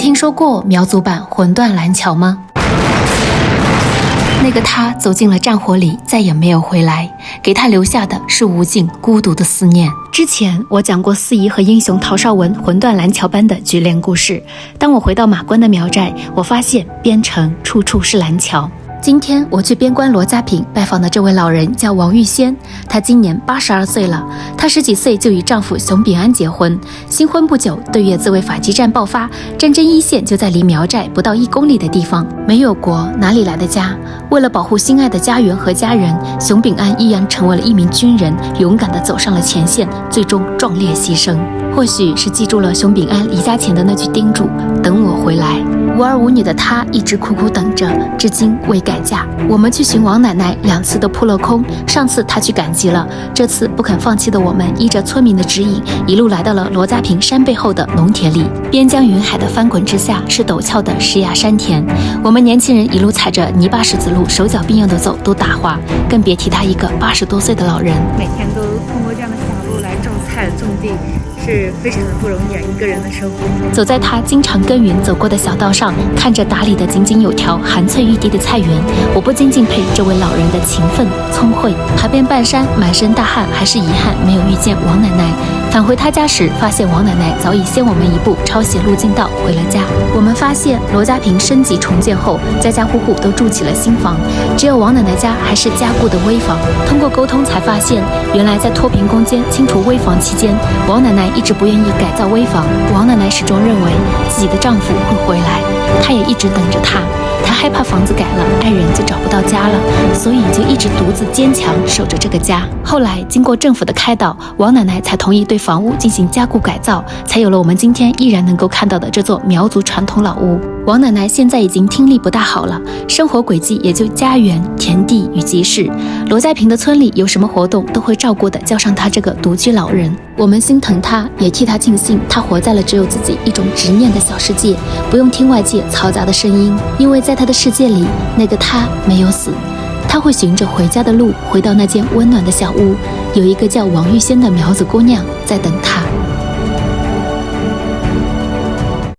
听说过苗族版魂断蓝桥吗？那个他走进了战火里，再也没有回来，给他留下的是无尽孤独的思念。之前我讲过司仪和英雄陶绍文魂断蓝桥般的剧恋故事。当我回到马关的苗寨，我发现边城处处是蓝桥。今天我去边关罗家坪拜访的这位老人叫王玉仙，她今年82岁了。她10几岁就与丈夫熊秉安结婚，新婚不久，对越自卫反击战爆发，战争一线就在离苗寨不到1公里的地方。没有国，哪里来的家？为了保护心爱的家园和家人，熊秉安毅然成为了一名军人，勇敢地走上了前线，最终壮烈牺牲。或许是记住了熊秉安离家前的那句叮嘱：等我回来。无儿无女的她一直苦苦等着，至今未改嫁。我们去寻王奶奶2次都扑了空，上次她去赶集了，这次不肯放弃的我们依着村民的指引，一路来到了罗家坪山背后的农田里。边疆云海的翻滚之下是陡峭的石崖山田，我们年轻人一路踩着泥巴石子路，手脚并用的走都打滑，更别提他一个80多岁的老人。每天都通过这样的小路来种菜种地，是非常的不容易啊，一个人的生活。走在他经常耕耘走过的小道上，看着打理的井井有条、含翠欲滴的菜园，我不禁敬佩这位老人的勤奋聪慧。爬遍半山，满身大汗，还是遗憾没有遇见王奶奶。返回他家时，发现王奶奶早已先我们一步抄写路径道回了家。我们发现罗家坪升级重建后，家家户户都筑起了新房，只有王奶奶家还是加固的危房。通过沟通才发现，原来在脱贫攻坚、清除危房期间，王奶奶一直不愿意改造危房。王奶奶始终认为自己的丈夫会回来，她也一直等着他。她害怕房子改了，爱人就找不到家了，所以就一直独自坚强守着这个家。后来经过政府的开导，王奶奶才同意对房屋进行加固改造，才有了我们今天依然能够看到的这座苗族传统老屋。王奶奶现在已经听力不大好了，生活轨迹也就家园、田地与集市。罗家坪的村里有什么活动，都会照顾的叫上她这个独居老人。我们心疼她，也替她庆幸，她活在了只有自己一种执念的小世界，不用听外界嘈杂的声音，因为在她的世界里，那个她没有死。她会循着回家的路，回到那间温暖的小屋，有一个叫王玉仙的苗子姑娘在等她。